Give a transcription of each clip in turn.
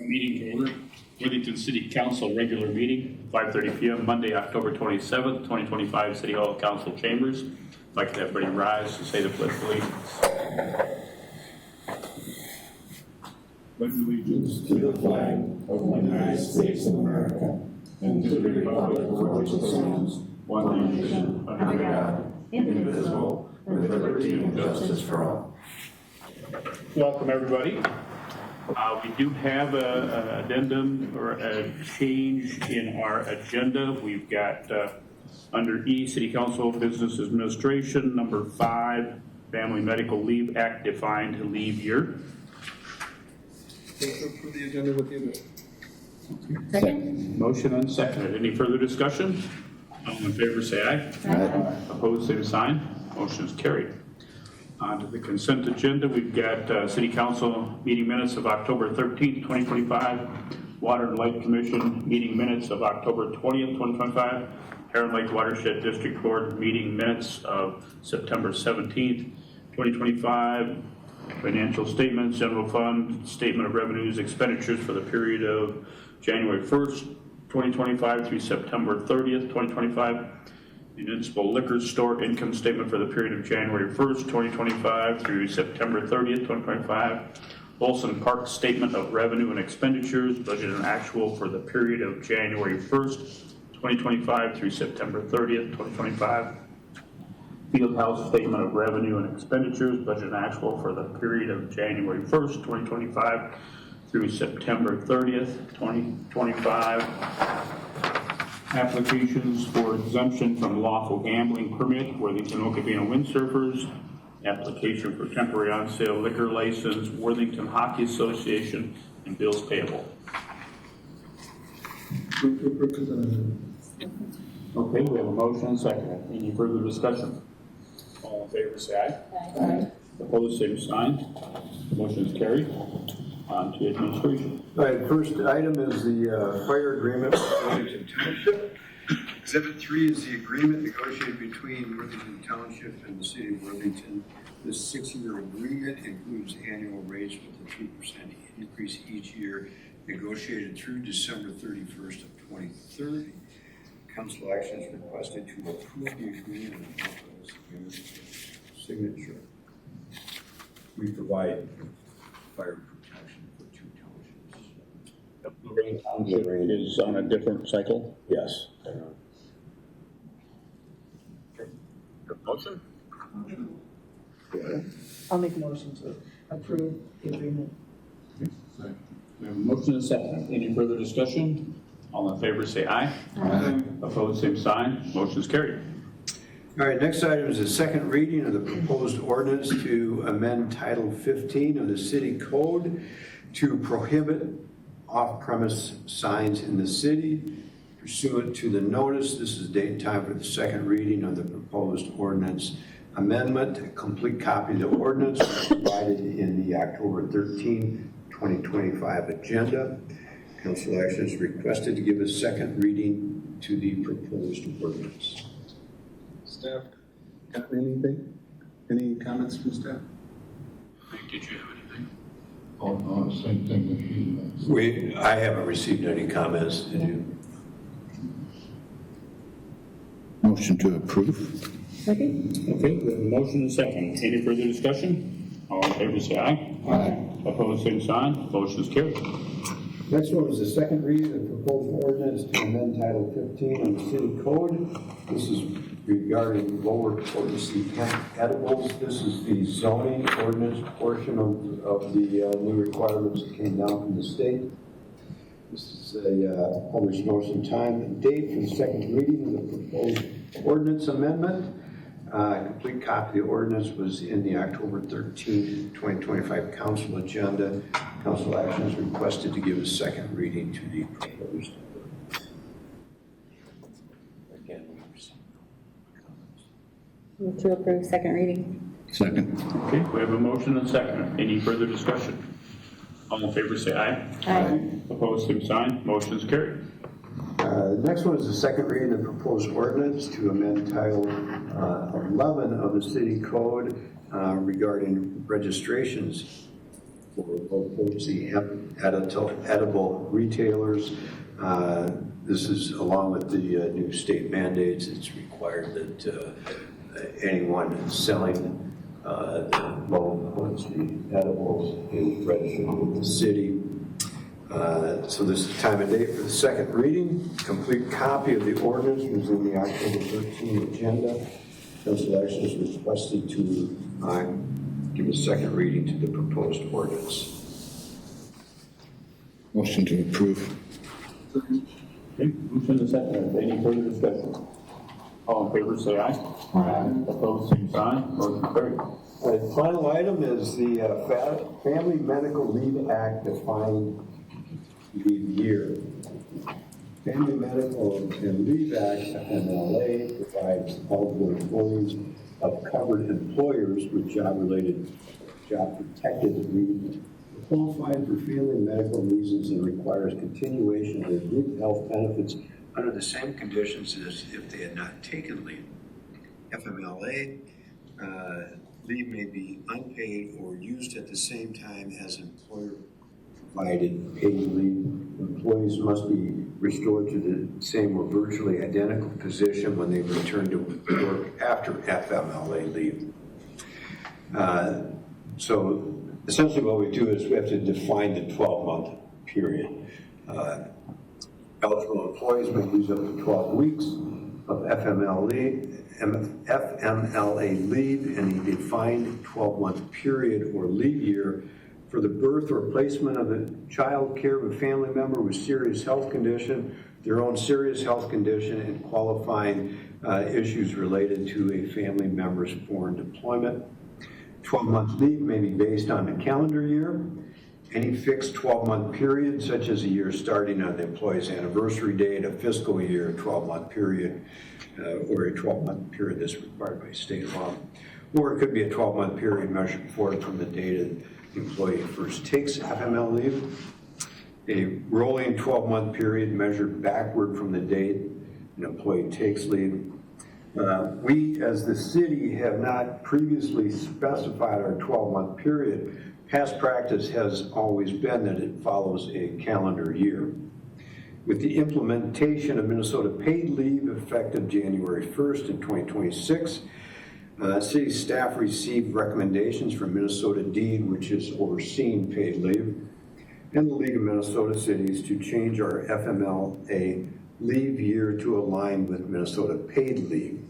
Meeting to order. Worthington City Council regular meeting, 5:30 p.m. Monday, October 27th, 2025, City Hall Council Chambers. I'd like to have everybody rise to say the Pledge of Allegiance. Pledge allegiance to the flag of the United States of America and to the republic for which it stands, one nation, under God, indivisible, with liberty and justice for all. Welcome, everybody. We do have an addendum or a change in our agenda. We've got under E, City Council Business Administration, number 5, Family Medical Leave Act defined leave year. For the agenda with the amendment. Second. Motion unseconded. Any further discussion? All in favor say aye. Aye. Opposed, same sign. Motion is carried. On to the consent agenda, we've got City Council meeting minutes of October 13th, 2025, Water and Light Commission meeting minutes of October 20th, 2025, Heron Lake Watershed District Board meeting minutes of September 17th, 2025, financial statements, general fund, statement of revenues, expenditures for the period of January 1st, 2025 through September 30th, 2025, municipal liquor store income statement for the period of January 1st, 2025 through September 30th, 2025. Olson Park statement of revenue and expenditures, budget and actual for the period of January 1st, 2025 through September 30th, 2025. Fieldhouse statement of revenue and expenditures, budget and actual for the period of January 1st, 2025 through September 30th, 2025. Applications for exemption from lawful gambling permit, Worthington Okabena Windsurfers. Application for temporary on-sale liquor license, Worthington Hockey Association, and bills payable. Okay, we have a motion and second. Any further discussion? All in favor say aye. Aye. Opposed, same sign. Motion is carried. On to administration. All right, first item is the fire agreement with Worthington Township. Exhibit 3 is the agreement negotiated between Worthington Township and the City of Worthington. This 6-year agreement includes annual rates with a 3% increase each year, negotiated through December 31st of 2030. Council action is requested to approve the agreement and authorize the signature. We provide fire protection for 2 townships. Lorraine Township is on a different cycle. Yes. Motion? I'll make a motion to approve the agreement. We have a motion and a second. Any further discussion? All in favor say aye. Aye. Opposed, same sign. Motion is carried. All right, next item is the second reading of the proposed ordinance to amend Title 15 of the City Code to prohibit off-premise signs in the city. Pursuant to the notice, this is date and time for the second reading of the proposed ordinance amendment. A complete copy of the ordinance was provided in the October 13, 2025 agenda. Council action is requested to give a second reading to the proposed ordinance. Staff, got anything? Any comments from staff? Did you have anything? Oh, no, same thing with you. I haven't received any comments. Did you? Motion to approve. Second. Okay, we have a motion and a second. Any further discussion? All in favor say aye. Aye. Opposed, same sign. Motion is carried. Next one is the second reading of the proposed ordinance to amend Title 15 of the City Code. This is regarding lower potency hemp edibles. This is the zoning ordinance portion of the new requirements that came down from the state. This is a published notice and time and date for the second reading of the proposed ordinance amendment. A complete copy of the ordinance was in the October 13, 2025 council agenda. Council action is requested to give a second reading to the proposed ordinance. Again, we received no comments. Move to approve second reading. Second. Okay, we have a motion and a second. Any further discussion? All in favor say aye. Aye. Opposed, same sign. Motion is carried. The next one is the second reading of the proposed ordinance to amend Title 11 of the City Code regarding registrations. for low-potency edible retailers. This is along with the new state mandates. It's required that anyone selling low-potency edibles is registered with the city. So this is time and date for the second reading. Complete copy of the ordinance was in the October 13 agenda. Council action is requested to give a second reading to the proposed ordinance. Motion to approve. Okay, motion and second. Any further discussion? All in favor, say aye. Aye. Opposed, same sign. Motion carried. The final item is the Family Medical Leave Act defined leave year. Family Medical and Leave Act, FMLA, provides eligible employees of covered employers with job-protected leave qualified for family medical reasons and requires continuation of their group health benefits under the same conditions as if they had not taken leave. FMLA leave may be unpaid or used at the same time as employer-provided paid leave. Employees must be restored to the same or virtually identical position when they return to work after FMLA leave. So essentially what we do is we have to define the 12-month period. Eligible employees may use up to 12 weeks of FMLA leave in a defined 12-month period or leave year for the birth or placement of a child care of a family member with serious health condition, their own serious health condition, and qualifying issues related to a family member's foreign deployment. 12-month leave may be based on a calendar year. Any fixed 12-month period, such as a year starting on the employee's anniversary date, a fiscal year, a 12-month period, or a 12-month period that's required by state law. Or it could be a 12-month period measured forward from the date the employee first takes FML leave. A rolling 12-month period measured backward from the date an employee takes leave. We, as the city, have not previously specified our 12-month period. Past practice has always been that it follows a calendar year. With the implementation of Minnesota paid leave effective January 1st in 2026, city staff received recommendations from Minnesota DEED, which is overseeing paid leave, and the League of Minnesota Cities to change our FMLA leave year to align with Minnesota paid leave,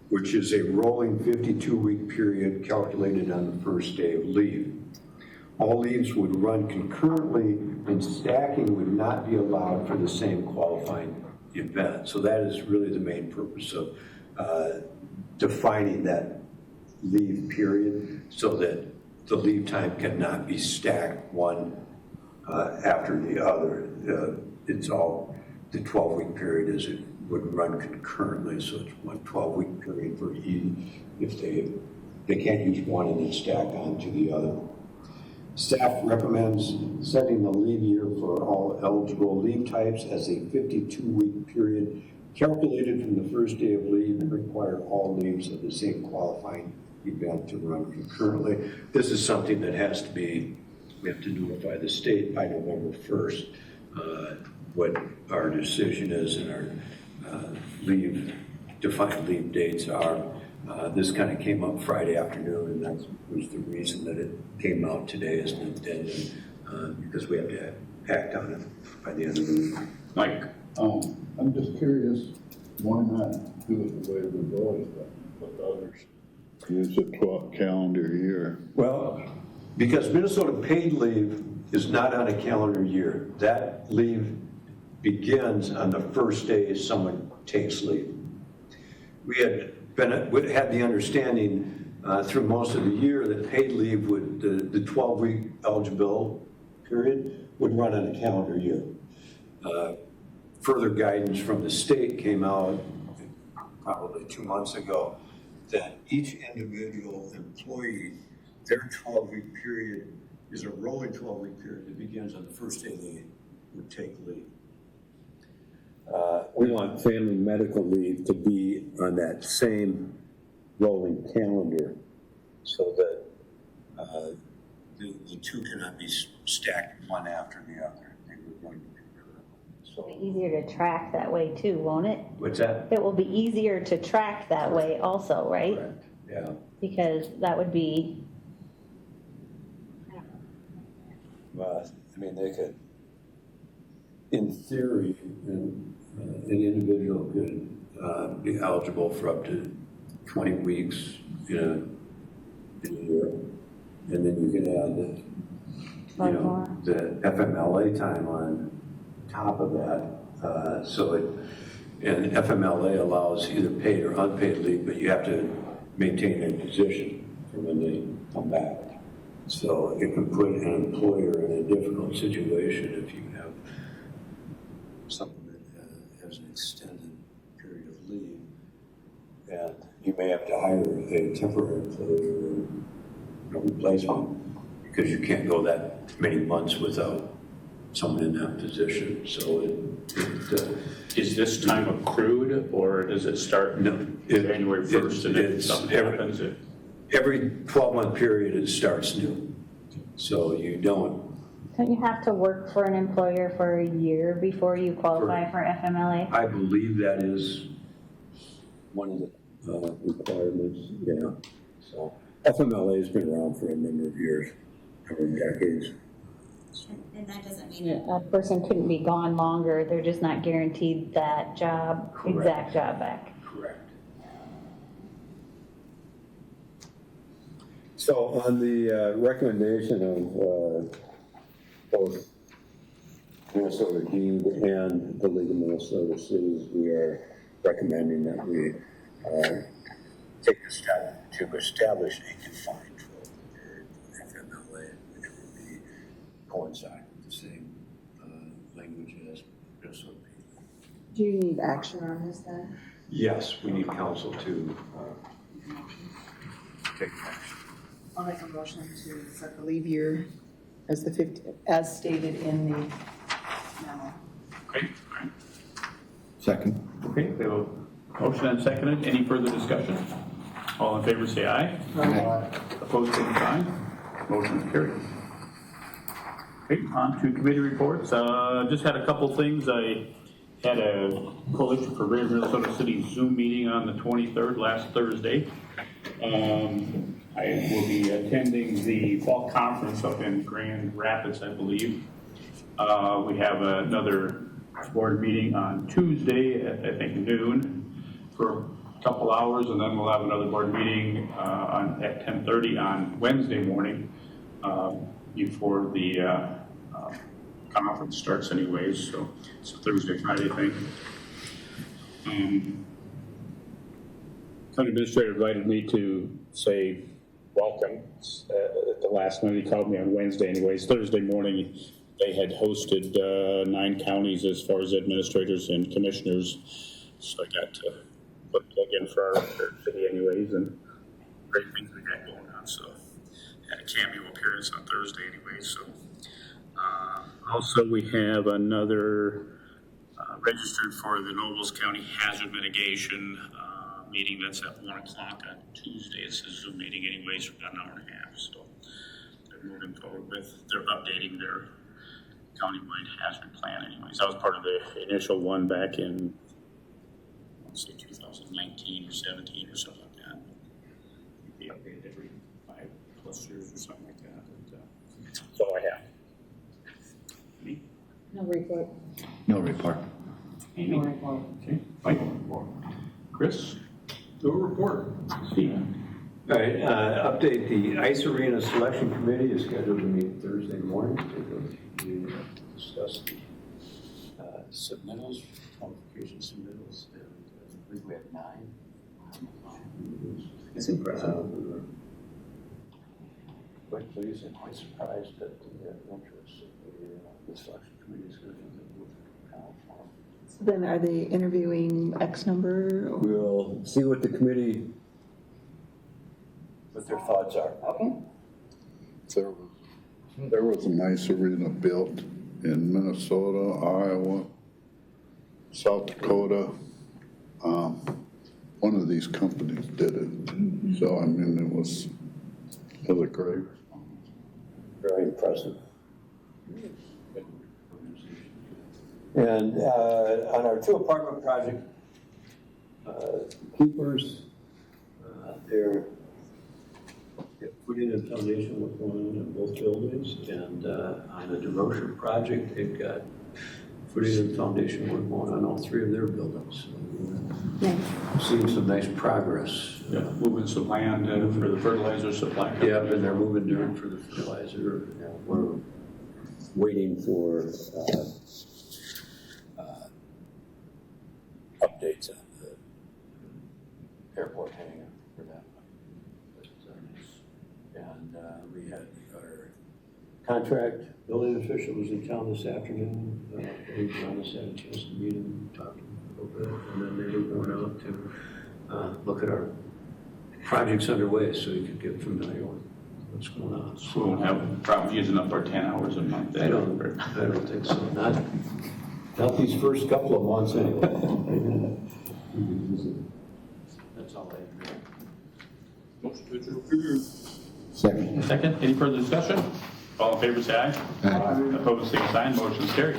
which is a rolling 52-week period calculated on the first day of leave. All leaves would run concurrently, and stacking would not be allowed for the same qualifying event. So that is really the main purpose of defining that leave period so that the leave time cannot be stacked one after the other. It's all the 12-week period as it would run concurrently, so it's one 12-week period for each. If they can't use one and then stack onto the other. Staff recommends setting the leave year for all eligible leave types as a 52-week period calculated from the first day of leave and require all leaves of the same qualifying event to run concurrently. This is something that has to be, we have to notify the state by November 1st what our decision is and our defined leave dates are. This kind of came up Friday afternoon, and that was the reason that it came out today as an addendum, because we have to act on it by the end of the week. Mike? I'm just curious, why not do it the way we've always done it with others? Use a 12 calendar year. Well, because Minnesota paid leave is not on a calendar year. That leave begins on the first day someone takes leave. We had the understanding through most of the year that paid leave would, the 12-week eligible period would run on a calendar year. Further guidance from the state came out probably 2 months ago that each individual employee, their 12-week period is a rolling 12-week period that begins on the first day they would take leave. We want family medical leave to be on that same rolling calendar so that the two cannot be stacked one after the other. They were going to be parallel. It'll So, be easier to track that way too, won't it? what's that? It will be easier to track that way also, right? Correct. Yeah. Because that would be, Well, I mean, they could, in theory, an individual could be eligible for up to 20 weeks in a year. And then you can add the, One more. the FMLA time on top of that. And FMLA allows either paid or unpaid leave, but you have to maintain a position for when they come back. So it can put an employer in a difficult situation if you have someone that has an extended period of leave. And you may have to hire a temporary employee or a replacement because you can't go that many months without someone in that position. So Is this time accrued, or does it start January 1st and then something happens? every 12-month period, it starts new. So you don't, don't you have to work for an employer for a year before you qualify for FMLA? I believe that is one of the requirements, yeah. So FMLA has been around for a number of years, over decades. And that doesn't mean A person couldn't be gone longer, they're just not guaranteed that job, Correct. exact job back. Correct. So on the recommendation of both Minnesota Deed and the League of Minnesota Cities, we are recommending that we take the step to establish a defined 12-month period for FMLA. It would be coincide with the same language as Minnesota Deed. Do you need action on this then? Yes, we need council to take action. I'll make a motion to set the leave year as the 50, as stated in the memo. Okay, all right. Second. Okay, we have a motion and seconded. Any further discussion? All in favor, say aye. Opposed, same sign. Motion is carried. Okay, on to committee reports. Just had a couple things. I had a Coalition for Greater Minnesota City Zoom meeting on the 23rd, last Thursday. I will be attending the fall conference up in Grand Rapids, I believe. We have another board meeting on Tuesday at, I think, noon for a couple hours, and then we'll have another board meeting at 10:30 on Wednesday morning before the conference starts anyways, so it's a Thursday, Friday thing. County administrator invited me to say welcome at the last minute. He called me on Wednesday anyways. Thursday morning, they had hosted 9 counties as far as administrators and commissioners. So I got to plug in for our city anyways, and great things we got going on. So had a cameo appearance on Thursday anyways. So also we have another registered for the Nobles County Hazard Mitigation meeting that's at 1 o'clock on Tuesday. It's a Zoom meeting anyways for about an hour and a half. So they're moving forward they're updating their countywide hazard plan anyways. That was part of the initial one back in, let's say 2019 or 17 or something like that. It'd be updated every 5+ years or something like that. But, that's all I have. Me? No report. No report. Amy? No report. Okay. Mike? Chris? No report. Steve? All right, update, the Ice Arena Selection Committee is scheduled to meet Thursday morning to discuss the submittals, qualification submittals, and I believe we have 9. It's impressive. Quite pleased and quite surprised at the interest of the selection committee is going to move for. So then are they interviewing X number? Or? We'll see what the committee, what their thoughts are. Okay. There was a nice arena built in Minnesota, Iowa, South Dakota. One of these companies did it. So, I mean, it was a great. very impressive. And on our 2 apartment project, keepers, they're putting in foundation work going on in both buildings, and on the DeRocher project, they've got putting in foundation work going on all 3 of their buildings. Seeing some nice progress. Yeah, moving some land for the fertilizer supply. Yeah, and they're moving dirt for the fertilizer. We're waiting for updates on the airport hangar for that one. And we had our contract building official was in town this afternoon. Dave and us had a chance to meet him, talk to him a little bit, and then they were going out to look at our projects underway so we could get familiar with what's going on. So we won't have problem using up our 10 hours a month. I don't think so. Not these first couple of months anyway. That's all I have. Motion to adjourn. Second. Second, any further discussion? All in favor, say aye. Aye. Opposed, same sign, motion's carried.